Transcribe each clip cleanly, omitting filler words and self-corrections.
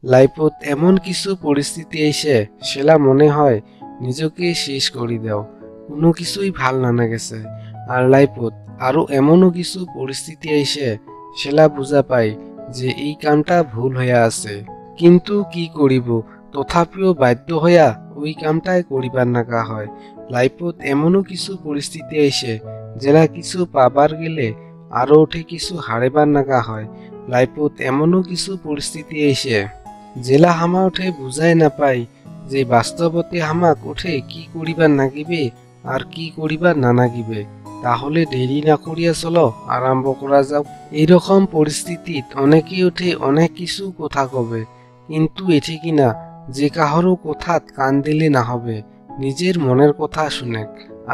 লাইফত এমন কিছু পরিস্থিতি এসে সেলা মনে হয় নিজকে শেষ করে দাও, কোনো কিছুই ভাল না গেছে। আর লাইফত আরো এমনও কিছু পরিস্থিতি এসে সেলা বুঝা পাই যে এই কামটা ভুল হইয়া আছে, কিন্তু কি করিব, তথাপিও বাধ্য হইয়া ওই কামটাই করিবার নাকা হয়। লাইফত এমনও কিছু পরিস্থিতি এসে যেটা কিছু পাবার গেলে আরো উঠে কিছু হারেবার নাকা হয়। লাইফত এমনও কিছু পরিস্থিতি এসে জেলা হামা উঠে বুঝাই না পাই যে বাস্তবতে হামাক উঠে কি করিবার নাগিবে আর কি করিবার না নাগিবে। তাহলে দেরি না করিয়া চলো, আরম্ভ করা যাও। এইরকম পরিস্থিতিত অনেকেই উঠে অনেক কিছু কথা কবে, কিন্তু এটি কিনা যে কাহারও কথাত কান দিলে না হবে, নিজের মনের কথা শুনে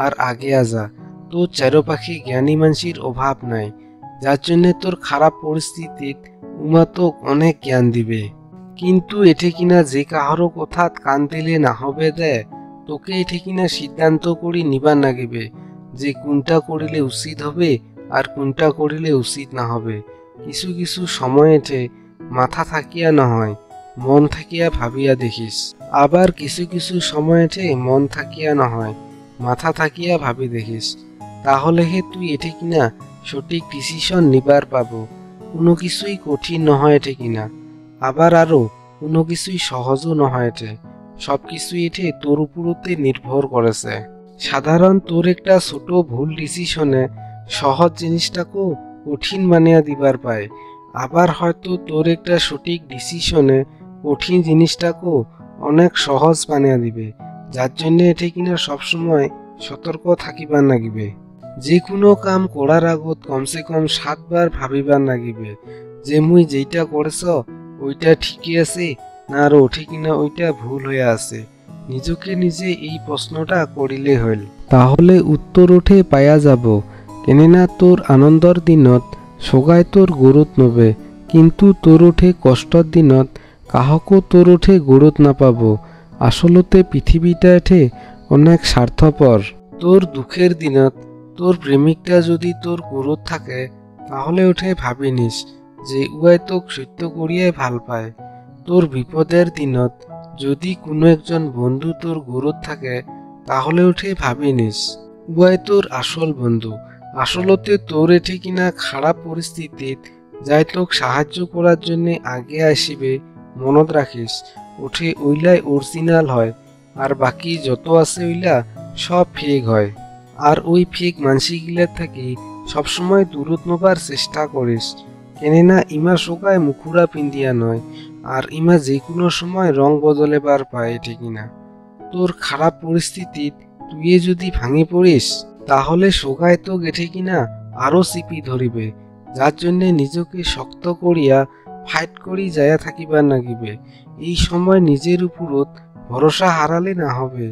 আর আগে যা। তোর চারপাশে জ্ঞানী মানুষের অভাব নাই, যার জন্য তোর খারাপ পরিস্থিতিত উমা তোক অনেক জ্ঞান দিবে। কিন্তু এটি কিনা যে কাহারও কথাত কান দিলে না হবে দে, তোকে এটি কিনা সিদ্ধান্ত করি নিবার নাগিবে যে কোনটা করিলে উচিত হবে আর কোনটা করিলে উচিত না হবে। কিছু কিছু সময়েতে মাথা থাকিয়া নহয়, মন থাকিয়া ভাবিয়া দেখিস। আবার কিছু কিছু সময়তে মন থাকিয়া নহয়, মাথা থাকিয়া ভাবি দেখিস। তাহলে হে তুই এটি কিনা সঠিক ডিসিশন নিবার পাবো। কোনো কিছুই কঠিন নহয় এটি কিনা, আবার আরো কোনো কিছুই সহজও নহয় এটে। সব কিছুই এটে তোর উপরতে নির্ভর করেছে। সাধারণ তোর একটা ছোট ভুল ডিসিশনে সহজ জিনিসটাকেও কঠিন বানিয়ে দিবার পায়। আবার হয়তো তোর একটা সঠিক ডিসিশনে কঠিন জিনিসটাকেও অনেক সহজ বানিয়ে দিবে, যার জন্য এটি কিনা সবসময় সতর্ক থাকিবার নাগিবে। যে কোনো কাম করার আগত কমসে কম 7 বার ভাবিবার নাগিবে যে মুই যেইটা করেছ ওইটা ঠিকই আছে না আরো ওঠে কিনা ওইটা ভুল হয়ে আছে। নিজকে নিজে এই প্রশ্নটা করিলে হইল, তাহলে উত্তর উঠে পায়া যাব। কেননা তোর আনন্দর দিনত সগাই তোর গুরুত নবে, কিন্তু তোর উঠে কষ্টর দিনত কাহকো তোর উঠে গুরুত না পাবো। আসলতে পৃথিবীটা এঠে অনেক স্বার্থপর। তোর দুঃখের দিনত তোর প্রেমিকটা যদি তোর গুরুত থাকে, তাহলে উঠে ভাবি নিস যে উয়াই তোক সত্য করিয়াই ভাল পায়। তোর বিপদের দিনত যদি কোনো একজন বন্ধু তোর গুরুত থাকে, তাহলে উঠে ভাবি নিস উয়াই তোর আসল বন্ধু। আসলতে তোর এঠে কিনা খারাপ পরিস্থিতিত যাই তোক সাহায্য করার জন্য আগে আসিবে, মনত রাখিস উঠে ওইলাই অরিজিনাল হয়, আর বাকি যত আছে ওইলা সব ফেক হয়। আর ওই ফেক মানসিকগুলার থাকি সবসময় দূরত নবার চেষ্টা করিস। কেননা ইমা শোকায় মুখুরা পিন্দিয়া নয়, আর ইমা যে কোনো সময় রং বদলেবার পায় এটি কিনা। তোর খারাপ পরিস্থিতিত তুই যদি ভাঙি পড়িস, তাহলে শোকায় তো গেঠে কিনা আরো চিপি ধরিবে, যার জন্য নিজকে শক্ত করিয়া ফাইট করি যায়া থাকিবার নাগিবে। এই সময় নিজের উপরত ভরসা হারালে না হবে,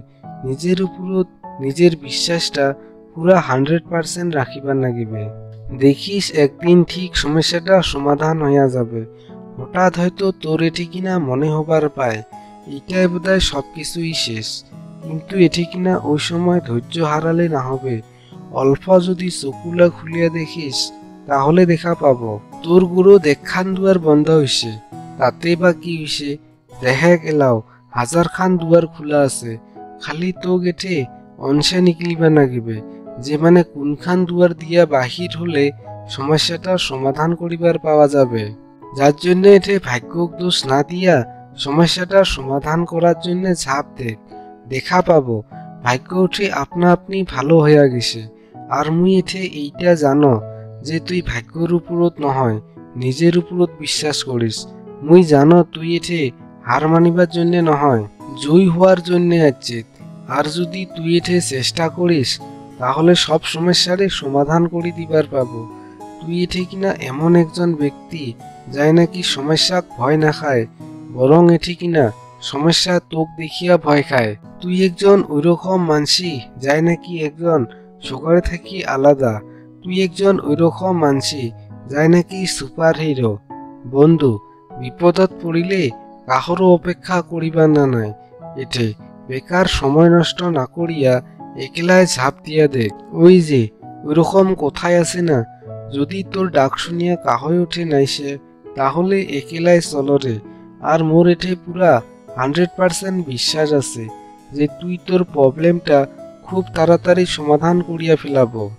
নিজের উপরত নিজের বিশ্বাসটা পুরা 100% রাখিবার নাগিবে। দেখিস একদিন ঠিক সমস্যাটা সমাধান হইয়া যাবে। হঠাৎ হয়তো তোর এটি কিনা মনে হবার পায় এইটাই বোধহয় সবকিছুই শেষ, কিন্তু এটি কিনা ওই সময় ধৈর্য হারালে না হবে। অল্প যদি চকুলা খুলিয়া দেখিস, তাহলে দেখা পাবো তোর গুরু দেখান দুয়ার বন্ধ হইছে। তাতে বা কি হইছে, দেখা গেলাও 1000 খান দুয়ার খোলা আছে, খালি তো গেটে অনসে নিকলিবা নাগিবে যে মানে কোনখান দুয়ার দিয়া বাহির হলে সমস্যাটার সমাধান করিবার পাওয়া যাবে। যার জন্য এঠে ভাগ্যক দোষ না দিয়া সমস্যাটার সমাধান করার জন্য ঝাঁপ দে, দেখা পাবো ভাগ্য উঠে আপনা আপনি ভালো হইয়া গেছে। আর মুই এঠে এইটা জানো যে তুই ভাগ্যর উপরত নহয়, নিজের উপরত বিশ্বাস করিস। মুই জানো তুই এঠে হার মানিবার জন্য নহয়, জয়ী হওয়ার জন্য আছিস। আর যদি তুই এঠে চেষ্টা করিস, তাহলে সব সমস্যারে সমাধান করে দিবার পাবো। তুই এঠে কিনা এমন একজন ব্যক্তি যাই নাকি সমস্যা ভয় না খায়, বরং এঠে কিনা সমস্যা তোক দেখিয়া ভয় খায়। তুই একজন ওইরকম মানসি যাই নাকি একজন সকালে থাকি আলাদা। তুই একজন ওইরকম মানসি যাই নাকি সুপার হিরো। বন্ধু, বিপদত পড়িলে কাহরও অপেক্ষা করিবার না নাই, এঠে বেকার সময় নষ্ট না করিয়া একলাই ঝাঁপ দিয়া দে। ওই যে ওইরকম কথায় আছে না, যদি তোর ডাক শুনিয়া কাহই ওঠে নাইসে, তাহলে একলাই চলরে, আর মোর এঠে পুরা 100% বিশ্বাস আছে যে তুই তোর প্রবলেমটা খুব তাড়াতাড়ি সমাধান করিয়া ফেলাবো।